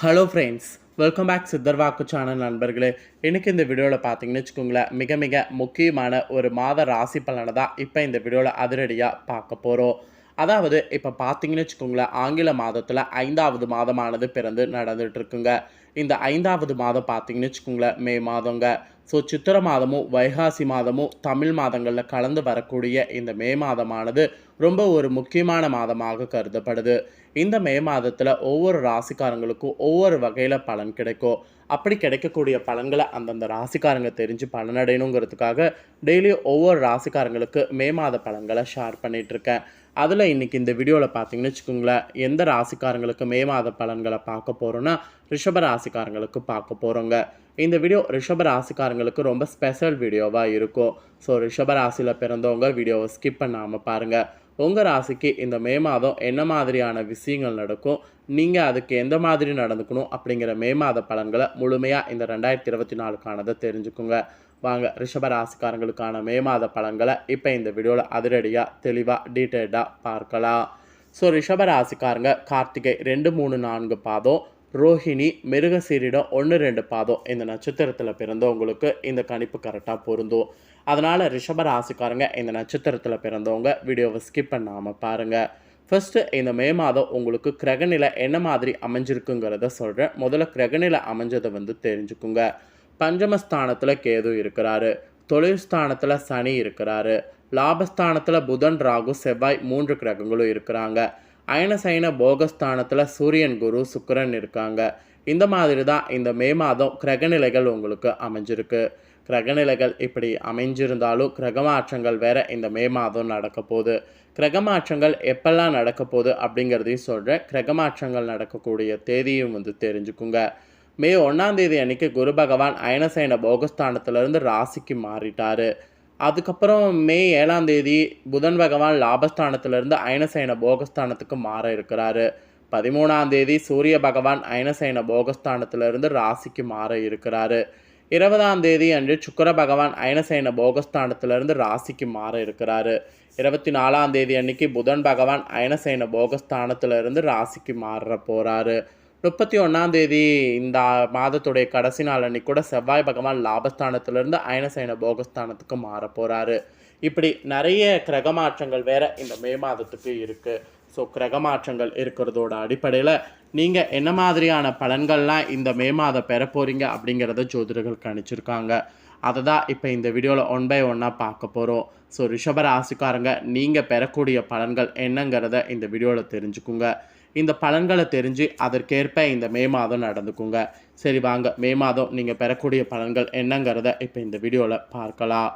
Hello friends, welcome back சித்தர்வாக்கு channel நண்பர்களே. இன்றைக்கி இந்த வீடியோவில் பார்த்தீங்கன்னு வச்சுக்கோங்களேன், மிக மிக முக்கியமான ஒரு மாத ராசி பலனை தான் இப்போ இந்த வீடியோவில் அதிரடியாக பார்க்க போகிறோம். அதாவது இப்போ பார்த்தீங்கன்னு வச்சுக்கோங்களேன், ஆங்கில மாதத்தில் 5வது மாதமானது பிறந்து நடந்துகிட்ருக்குங்க. இந்த 5வது மாதம் பார்த்தீங்கன்னு வச்சுக்கோங்களேன், மே மாதங்க. ஸோ சித்திரை மாதமும் வைகாசி மாதமும் தமிழ் மாதங்களில் கலந்து வரக்கூடிய இந்த மே மாதமானது ரொம்ப ஒரு முக்கியமான மாதமாக கருதப்படுது. இந்த மே மாதத்தில் ஒவ்வொரு ராசிக்காரங்களுக்கும் ஒவ்வொரு வகையில் பலன் கிடைக்கும். அப்படி கிடைக்கக்கூடிய பலன்களை அந்தந்த ராசிக்காரங்க தெரிஞ்சு பலனடையணுங்கிறதுக்காக டெய்லி ஒவ்வொரு ராசிக்காரங்களுக்கு மே மாத பலன்களை ஷேர் பண்ணிகிட்ருக்கேன். அதில் இன்றைக்கி இந்த வீடியோவில் பார்த்தீங்கன்னு வச்சுக்கோங்களேன், எந்த ராசிக்காரங்களுக்கு மே மாத பலன்களை பார்க்க போகிறோன்னா ரிஷப ராசிக்காரங்களுக்கு பார்க்க போகிறோங்க. இந்த வீடியோ ரிஷப ராசிக்காரங்களுக்கு ரொம்ப ஸ்பெஷல் வீடியோவாக இருக்கும். ஸோ ரிஷப ராசியில் பிறந்தவங்க வீடியோவை ஸ்கிப் பண்ணாமல் பாருங்கள். உங்கள் ராசிக்கு இந்த மே மாதம் என்ன மாதிரியான விஷயங்கள் நடக்கும், நீங்கள் அதுக்கு எந்த மாதிரி நடந்துக்கணும் அப்படிங்கிற மே மாத பலன்களை முழுமையாக இந்த 2024க்கானதை தெரிஞ்சுக்குங்க. வாங்க ரிஷப ராசிக்காரங்களுக்கான மே மாத பலன்களை இப்போ இந்த வீடியோவில் அதிரடியாக தெளிவாக டீட்டெயில்டாக பார்க்கலாம். ஸோ ரிஷப ராசிக்காரங்க கார்த்திகை 2, 3, 4 பாதம், ரோஹிணி, மிருகசீரிடம் 1, 2 பாதம் இந்த நட்சத்திரத்தில் பிறந்தவங்களுக்கு இந்த கணிப்பு கரெக்டாக பொருந்தும். அதனால் ரிஷப ராசிக்காரங்க இந்த நட்சத்திரத்தில் பிறந்தவங்க வீடியோவை ஸ்கிப் பண்ணாமல் பாருங்கள். ஃபஸ்ட்டு இந்த மே மாதம் உங்களுக்கு கிரகநிலை என்ன மாதிரி அமைஞ்சிருக்குங்கிறத சொல்கிறேன். முதல்ல கிரகநிலை அமைஞ்சதை தெரிஞ்சுக்குங்க. பஞ்சமஸ்தானத்தில் கேது இருக்கிறாரு, தொழில் ஸ்தானத்தில் சனி இருக்கிறாரு, லாபஸ்தானத்தில் புதன், ராகு, செவ்வாய் 3 கிரகங்களும் இருக்கிறாங்க. அயனசைன போகஸ்தானத்தில் சூரியன், குரு, சுக்கிரன் இருக்காங்க. இந்த மாதிரி தான் இந்த மே மாதம் கிரகநிலைகள் உங்களுக்கு அமைஞ்சிருக்கு. கிரகநிலைகள் இப்படி அமைஞ்சிருந்தாலும் கிரகமாற்றங்கள் வேற இந்த மே மாதம் நடக்க போகுது. கிரகமாற்றங்கள் எப்பெல்லாம் நடக்க போகுது அப்படிங்கிறதையும் சொல்கிறேன். கிரகமாற்றங்கள் நடக்கக்கூடிய தேதியும் தெரிஞ்சுக்குங்க. மே 1ஆம் தேதி அன்னைக்கு குரு பகவான் அயனசைன போகஸ்தானத்திலிருந்து ராசிக்கு மாறிட்டார். அதுக்கப்புறம் மே 7ஆம் தேதி புதன் பகவான் லாபஸ்தானத்திலிருந்து அயனசைன போகஸ்தானத்துக்கு மாற இருக்கிறாரு. 13ஆம் தேதி சூரிய பகவான் அயனசைன போகஸ்தானத்திலிருந்து ராசிக்கு மாற இருக்கிறாரு. 20ஆம் தேதி அன்று சுக்கிர பகவான் அயனசைன போகஸ்தானத்திலிருந்து ராசிக்கு மாற இருக்கிறாரு. 24ஆம் தேதி அன்னைக்கு புதன் பகவான் அயனசைன போகஸ்தானத்திலிருந்து ராசிக்கு மாற போகிறாரு. 31ஆம் தேதி இந்த மாதத்துடைய கடைசி நாள் அன்னைக்கு கூட செவ்வாய் பகவான் லாபஸ்தானத்திலிருந்து அயனசைன போகஸ்தானத்துக்கு மாற போகிறாரு. இப்படி நிறைய கிரகமாற்றங்கள் வேற இந்த மே மாதத்துக்கு இருக்குது. ஸோ கிரகமாற்றங்கள் இருக்கிறதோட அடிப்படையில் நீங்கள் என்ன மாதிரியான பலன்கள்லாம் இந்த மே மாதம் பெற போகிறீங்க அப்படிங்கிறத ஜோதிடர்கள் கணிச்சிருக்காங்க. அதை தான் இப்போ இந்த வீடியோவில் 1 by 1 பார்க்க போகிறோம். ஸோ ரிஷப ராசிக்காரங்க நீங்கள் பெறக்கூடிய பலன்கள் என்னங்கிறத இந்த வீடியோவில் தெரிஞ்சுக்குங்க. இந்த பலன்களை தெரிஞ்சு அதற்கேற்ப இந்த மே மாதம் நடந்துக்குங்க. சரி வாங்க, மே மாதம் நீங்கள் பெறக்கூடிய பலன்கள் என்னங்கிறத இப்போ இந்த வீடியோவில் பார்க்கலாம்.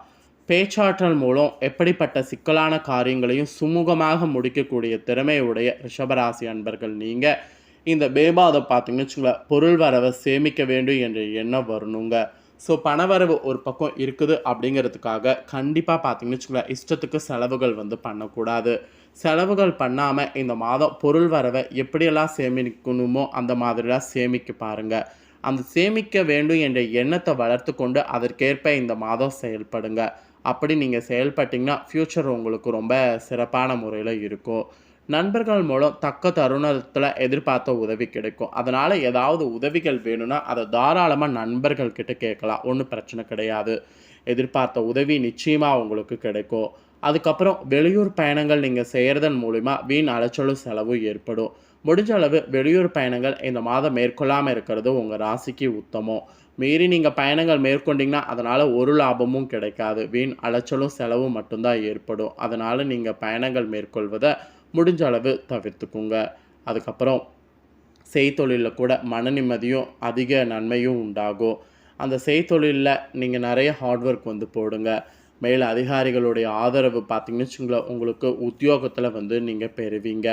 பேச்சாற்றல் மூலம் எப்படிப்பட்ட சிக்கலான காரியங்களையும் சுமூகமாக முடிக்கக்கூடிய திறமையுடைய ரிஷபராசி அன்பர்கள் நீங்கள் இந்த மே மாதம் பார்த்தீங்கன்னு வச்சுங்களேன், பொருள் வரவை சேமிக்க வேண்டும் என்ற எண்ணம் வரணுங்க. ஸோ பணவரவு ஒரு பக்கம் இருக்குது அப்படிங்கிறதுக்காக கண்டிப்பாக பார்த்தீங்கன்னு வச்சுங்களேன், இஷ்டத்துக்கு செலவுகள் பண்ணக்கூடாது. செலவுகள் பண்ணாமல் இந்த மாதம் பொருள் வரவை எப்படியெல்லாம் சேமிக்கணுமோ அந்த மாதிரிலாம் சேமிக்க பாருங்கள். அந்த சேமிக்க வேண்டும் என்ற எண்ணத்தை வளர்த்து கொண்டு அதற்கேற்ப இந்த மாதம் செயல்படுங்க. அப்படி நீங்கள் செயல்பட்டிங்கன்னா ஃப்யூச்சர் உங்களுக்கு ரொம்ப சிறப்பான முறையில் இருக்கும். நண்பர்கள் மூலம் தக்க தருணத்தில் எதிர்பார்த்த உதவி கிடைக்கும். அதனால் ஏதாவது உதவிகள் வேணும்னா அதை தாராளமாக நண்பர்கள்கிட்ட கேட்கலாம், ஒன்றும் பிரச்சனை கிடையாது. எதிர்பார்த்த உதவி நிச்சயமாக உங்களுக்கு கிடைக்கும். அதுக்கப்புறம் வெளியூர் பயணங்கள் நீங்கள் செய்கிறதன் மூலிமா வீண் அலைச்சலும் செலவும் ஏற்படும். முடிஞ்ச அளவு வெளியூர் பயணங்கள் இந்த மாதம் மேற்கொள்ளாமல் இருக்கிறது உங்கள் ராசிக்கு உத்தமம். மீறி நீங்கள் பயணங்கள் மேற்கொண்டிங்கன்னா அதனால் ஒரு லாபமும் கிடைக்காது, வீண் அலைச்சலும் செலவும் மட்டும்தான் ஏற்படும். அதனால் நீங்கள் பயணங்கள் மேற்கொள்வதை முடிஞ்ச அளவு தவிர்த்துக்குங்க. அதுக்கப்புறம் செய்தொழிலில் கூட மன நிம்மதியும் அதிக நன்மையும் உண்டாகும். அந்த செய்தொழிலில் நீங்கள் நிறைய ஹார்ட் ஒர்க் போடுங்க. மேல் அதிகாரிகளுடைய ஆதரவு பார்த்தீங்கன்னு வச்சுங்களேன், உங்களுக்கு உத்தியோகத்தில் நீங்கள் பெறுவீங்க.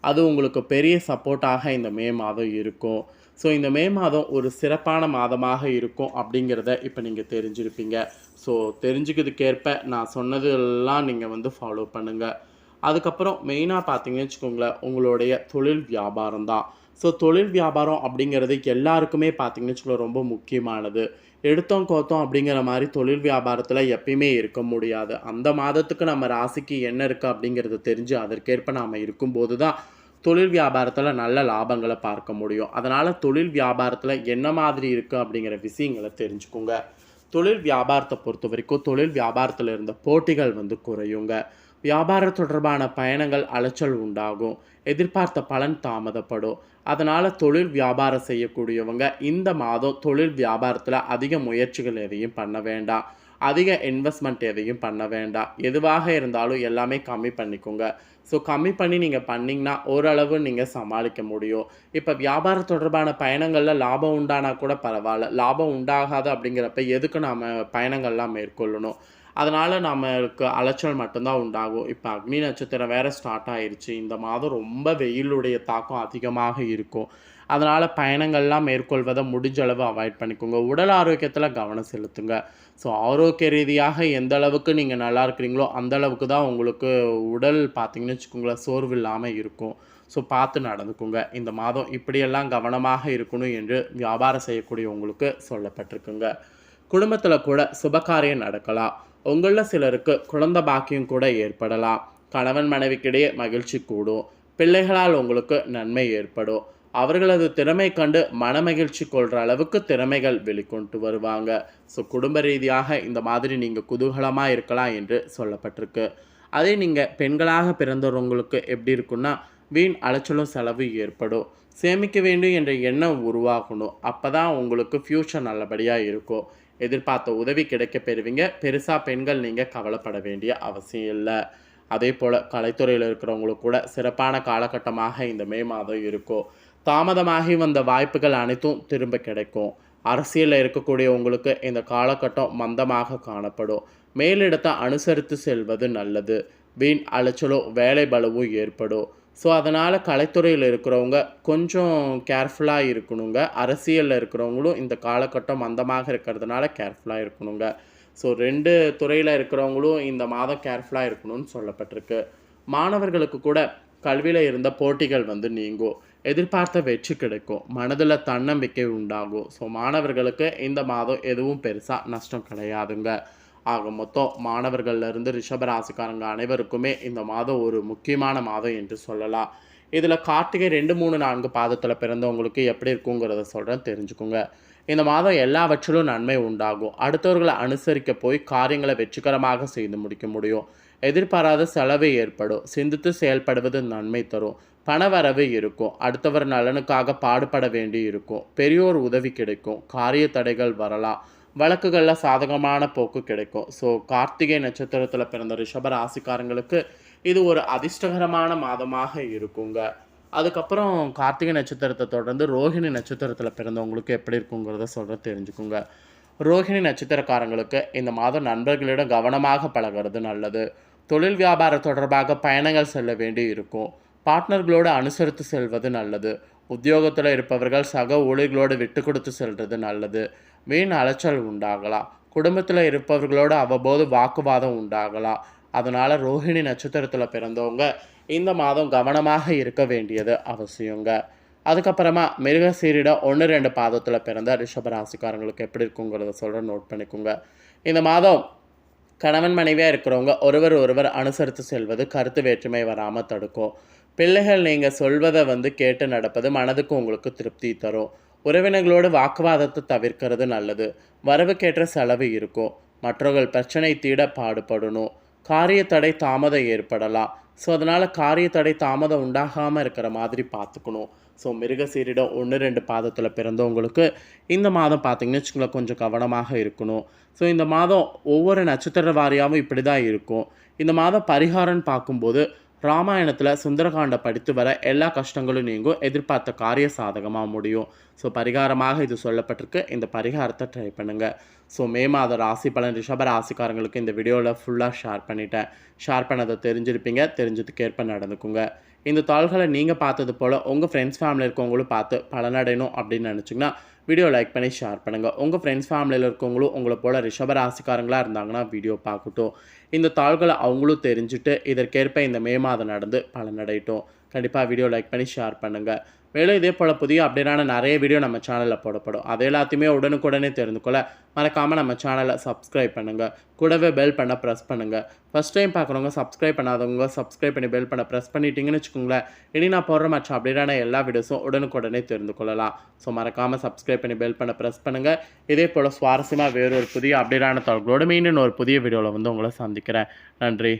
அது உங்களுக்கு பெரிய சப்போர்ட்டாக இந்த மே மாதம் இருக்கும். ஸோ இந்த மே மாதம் ஒரு சிறப்பான மாதமாக இருக்கும் அப்படிங்கிறத இப்போ நீங்கள் தெரிஞ்சிருப்பீங்க. ஸோ தெரிஞ்சுக்கிறதுக்கேற்ப நான் சொன்னதெல்லாம் நீங்கள் ஃபாலோ பண்ணுங்கள். அதுக்கப்புறம் மெயினாக பார்த்தீங்கன்னு வச்சுக்கோங்களேன், உங்களுடைய தொழில் வியாபாரம் தான். ஸோ தொழில் வியாபாரம் அப்படிங்கிறது எல்லாருக்குமே பார்த்தீங்கன்னு வச்சுக்கோங்களேன் ரொம்ப முக்கியமானது. எடுத்தோம் கோத்தோம் அப்படிங்கிற மாதிரி தொழில் வியாபாரத்தில் எப்பயுமே இருக்க முடியாது. அந்த மாதத்துக்கு நம்ம ராசிக்கு என்ன இருக்குது அப்படிங்கிறத தெரிஞ்சு அதற்கேற்ப நாம் இருக்கும்போது தான் தொழில் வியாபாரத்தில் நல்ல லாபங்களை பார்க்க முடியும். அதனால் தொழில் வியாபாரத்தில் என்ன மாதிரி இருக்குது அப்படிங்கிற விஷயங்களை தெரிஞ்சுக்கோங்க. தொழில் வியாபாரத்தை பொறுத்த வரைக்கும் தொழில் வியாபாரத்தில் இருந்த போட்டிகள் குறையுங்க. வியாபாரம் தொடர்பான பயணங்கள் அலைச்சல் உண்டாகும். எதிர்பார்த்த பலன் தாமதப்படும். அதனால் தொழில் வியாபாரம் செய்யக்கூடியவங்க இந்த மாதம் தொழில் வியாபாரத்தில் அதிக முயற்சிகள் எதையும் பண்ண வேண்டாம். அதிக இன்வெஸ்ட்மெண்ட் எதையும் பண்ண வேண்டாம். எதுவாக இருந்தாலும் எல்லாமே கம்மி பண்ணிக்கோங்க. ஸோ கம்மி பண்ணி நீங்கள் பண்ணிங்கன்னா ஓரளவு நீங்கள் சமாளிக்க முடியும். இப்போ வியாபாரம் தொடர்பான பயணங்களில் லாபம் உண்டானா கூட பரவாயில்ல. லாபம் உண்டாகாது அப்படிங்கிறப்ப எதுக்கு நாம் பயணங்கள்லாம் மேற்கொள்ளணும்? அதனால் நம்மளுக்கு அலைச்சல் மட்டும்தான் உண்டாகும். இப்போ அக்னி நட்சத்திரம் வேறு ஸ்டார்ட் ஆயிடுச்சு. இந்த மாதம் ரொம்ப வெயிலுடைய தாக்கம் அதிகமாக இருக்கும். அதனால் பயணங்கள்லாம் மேற்கொள்வதை முடிஞ்ச அளவு அவாய்ட் பண்ணிக்கோங்க. உடல் ஆரோக்கியத்தில் கவனம் செலுத்துங்க. ஸோ ஆரோக்கிய ரீதியாக எந்த அளவுக்கு நீங்கள் நல்லா இருக்கிறீங்களோ அந்த அளவுக்கு தான் உங்களுக்கு உடல் பார்த்திங்கன்னு வச்சுக்கோங்களேன் சோர்வு இல்லாமல் இருக்கும். ஸோ பார்த்து நடந்துக்குங்க. இந்த மாதம் இப்படியெல்லாம் கவனமாக இருக்கணும் என்று வியாபாரம் செய்யக்கூடிய உங்களுக்கு சொல்லப்பட்டிருக்குங்க. குடும்பத்தில் கூட சுபகாரியம் நடக்கலாம். உங்களில் சிலருக்கு குழந்தை பாக்கியம் கூட ஏற்படலாம். கணவன் மனைவிக்கிடையே மகிழ்ச்சி கூடும். பிள்ளைகளால் உங்களுக்கு நன்மை ஏற்படும். அவர்களது திறமை கண்டு மனமகிழ்ச்சி கொள்கிற அளவுக்கு திறமைகள் வெளிக்கொண்டு வருவாங்க. ஸோ குடும்ப ரீதியாக இந்த மாதிரி நீங்கள் குதூகலமாக இருக்கலாம் என்று சொல்லப்பட்டிருக்கு. அதே நீங்கள் பெண்களாக பிறந்தவங்களுக்கு எப்படி இருக்குன்னா வீண் அலைச்சலும் செலவு ஏற்படும். சேமிக்க வேண்டும் என்ற எண்ணம் உருவாகணும். அப்போ தான் உங்களுக்கு ஃப்யூச்சர் நல்லபடியாக இருக்கும். எதிர்பார்த்த உதவி கிடைக்க பெறுவீங்க. பெருசாக பெண்கள் நீங்கள் கவலைப்பட வேண்டிய அவசியம் இல்லை. அதே போல் கலைத்துறையில் இருக்கிறவங்களுக்கு கூட சிறப்பான காலகட்டமாக இந்த மே மாதம் இருக்கும். தாமதமாகி வந்த வாய்ப்புகள் அனைத்தும் திரும்ப கிடைக்கும். அரசியலில் இருக்கக்கூடிய உங்களுக்கு இந்த காலகட்டம் மந்தமாக காணப்படும். மேலிடத்தை அனுசரித்து செல்வது நல்லது. வீண் அலைச்சலோ வேலை பலுவும் ஏற்படும். ஸோ அதனால் கலைத்துறையில் இருக்கிறவங்க கொஞ்சம் கேர்ஃபுல்லாக இருக்கணுங்க. அரசியலில் இருக்கிறவங்களும் இந்த காலகட்டம் மந்தமாக இருக்கிறதுனால கேர்ஃபுல்லாக இருக்கணுங்க. ஸோ 2 துறையில் இருக்கிறவங்களும் இந்த மாதம் கேர்ஃபுல்லாக இருக்கணும்னு சொல்லப்பட்டிருக்கு. மாணவர்களுக்கு கூட கல்வியில் இருந்த போட்டிகள் நீங்கும். எதிர்பார்த்த வெற்றி கிடைக்கும். மனதில் தன்னம்பிக்கை உண்டாகும். ஸோ மாணவர்களுக்கு இந்த மாதம் எதுவும் பெருசாக நஷ்டம் கிடையாதுங்க. ஆக மொத்தம் மாணவர்கள்லேருந்து ரிஷபராசிக்காரங்க அனைவருக்குமே இந்த மாதம் ஒரு முக்கியமான மாதம் என்று சொல்லலாம். இதில் கார்த்திகை 2, 3, 4 பாதத்தில் பிறந்தவங்களுக்கு எப்படி இருக்குங்கிறத சொல்கிறேன், தெரிஞ்சுக்குங்க. இந்த மாதம் எல்லாவற்றிலும் நன்மை உண்டாகும். அடுத்தவர்களை அனுசரிக்க போய் காரியங்களை வெற்றிகரமாக செய்து முடிக்க முடியும். எதிர்பாராத செலவு ஏற்படும். சிந்தித்து செயல்படுவது நன்மை தரும். பணவரவு இருக்கும். அடுத்தவர் நலனுக்காக பாடுபட வேண்டி இருக்கும். பெரியோர் உதவி கிடைக்கும். காரிய தடைகள் வரலாம். வழக்குகளில் சாதகமான போக்கு கிடைக்கும். ஸோ கார்த்திகை நட்சத்திரத்தில் பிறந்த ரிஷப ராசிக்காரங்களுக்கு இது ஒரு அதிர்ஷ்டகரமான மாதமாக இருக்குங்க. அதுக்கப்புறம் கார்த்திகை நட்சத்திரத்தை தொடர்ந்து ரோஹிணி நட்சத்திரத்தில் பிறந்தவங்களுக்கு எப்படி இருக்குங்கிறத சொல்கிறத தெரிஞ்சுக்குங்க. ரோஹிணி நட்சத்திரக்காரங்களுக்கு இந்த மாதம் நண்பர்களிடம் கவனமாக பழகிறது நல்லது. தொழில் வியாபாரம் தொடர்பாக பயணங்கள் செல்ல வேண்டி இருக்கும். பார்ட்னர்களோடு அனுசரித்து செல்வது நல்லது. உத்தியோகத்தில் இருப்பவர்கள் சக ஊழியர்களோடு விட்டு கொடுத்து செல்வது நல்லது. வீண் அலைச்சல் உண்டாகலாம். குடும்பத்தில் இருப்பவர்களோடு அவ்வப்போது வாக்குவாதம் உண்டாகலாம். அதனால் ரோஹிணி நட்சத்திரத்தில் பிறந்தவங்க இந்த மாதம் கவனமாக இருக்க வேண்டியது அவசியங்க. அதுக்கப்புறமா மிருகசீரிடம் 1, 2 பாதத்தில் பிறந்த ரிஷபராசிக்காரங்களுக்கு எப்படி இருக்குங்கிறத சொல்கிற நோட் பண்ணிக்கோங்க. இந்த மாதம் கணவன் மனைவியாக இருக்கிறவங்க ஒருவர் அனுசரித்து செல்வது கருத்து வேற்றுமை வராமல் தடுக்கும். பிள்ளைகள் நீங்கள் சொல்வதை கேட்டு நடப்பது மனதுக்கு உங்களுக்கு திருப்தி தரும். உறவினர்களோடு வாக்குவாதத்தை தவிர்க்கிறது நல்லது. வரவுக்கேற்ற செலவு இருக்கும். மற்றவர்கள் பிரச்சனை தீட பாடுபடணும். காரிய தடை தாமதம் ஏற்படலாம். ஸோ அதனால் காரிய தடை தாமதம் உண்டாகாமல் இருக்கிற மாதிரி பார்த்துக்கணும். ஸோ மிருகசீரிடம் 1, 2 பாதத்தில் பிறந்தவங்களுக்கு இந்த மாதம் பார்த்திங்கன்னு வச்சுக்கோங்களேன் கொஞ்சம் கவனமாக இருக்கணும். ஸோ இந்த மாதம் ஒவ்வொரு நட்சத்திர வாரியாகவும் இப்படி தான் இருக்கும். இந்த மாதம் பரிகாரம்னு பார்க்கும்போது ராமாயணத்தில் சுந்தரகாண்டம் படித்து வர எல்லா கஷ்டங்களும் நீங்கும். எதிர்பார்த்த காரிய சாதகமாக முடியும். ஸோ பரிகாரமாக இது சொல்லப்பட்டிருக்கு. இந்த பரிகாரத்தை ட்ரை பண்ணுங்கள். ஸோ மே மாத ராசி பலன் ரிஷப ராசிக்காரங்களுக்கு இந்த வீடியோவில் ஃபுல்லாக ஷேர் பண்ணிட்டேன். ஷேர் பண்ணதை தெரிஞ்சிருப்பீங்க. தெரிஞ்சதுக்கு ஏற்ப நடந்துக்குங்க. இந்த தாள்களை நீங்கள் பார்த்தது போல் உங்கள் ஃப்ரெண்ட்ஸ் ஃபேமிலி இருக்கவங்களும் பார்த்து பலனடையணும் அப்படின்னு நினச்சிங்கன்னா வீடியோ லைக் பண்ணி ஷேர் பண்ணுங்கள். உங்கள் ஃப்ரெண்ட்ஸ் ஃபேமிலியில் இருக்கவங்களும் உங்களை போல் ரிஷப ராசிக்காரங்களாக இருந்தாங்கன்னா வீடியோ பார்க்கட்டும். இந்த தாள்களை அவங்களும் தெரிஞ்சுட்டு இதற்கேற்ப இந்த மே மாதம் நடந்து பலனடையட்டும். கண்டிப்பாக வீடியோ லைக் பண்ணி ஷேர் பண்ணுங்கள். மேலும் இதே போல் புதிய அப்டேட்டான நிறைய வீடியோ நம்ம சேனலில் போடப்படும். அது எல்லாத்தையுமே உடனுக்குடனே தெரிந்து கொள்ள மறக்காமல் நம்ம சேனலை சப்ஸ்கிரைப் பண்ணுங்கள். கூடவே பெல் பண்ண ப்ரெஸ் பண்ணுங்கள். ஃபஸ்ட் டைம் பார்க்குறவங்க சப்ஸ்கிரைப் பண்ணாதவங்க சப்ஸ்கிரைப் பண்ணி பெல் பண்ண ப்ரெஸ் பண்ணிட்டீங்கன்னு வச்சுக்கோங்களேன். இனி நான் போடுற மற்ற அப்டேட்டான எல்லா வீடியோஸும் உடனுக்குடனே தெரிந்து கொள்ளலாம். ஸோ மறக்காமல் சப்ஸ்கிரைப் பண்ணி பெல் பண்ண ப்ரெஸ் பண்ணுங்கள். இதே போல் சுவாரஸ்யமாக வேறொரு புதிய அப்டேட்டான தகவலோடு மீண்டும் ஒரு புதிய வீடியோவில் வந்து உங்களை சந்திக்கிறேன். நன்றி.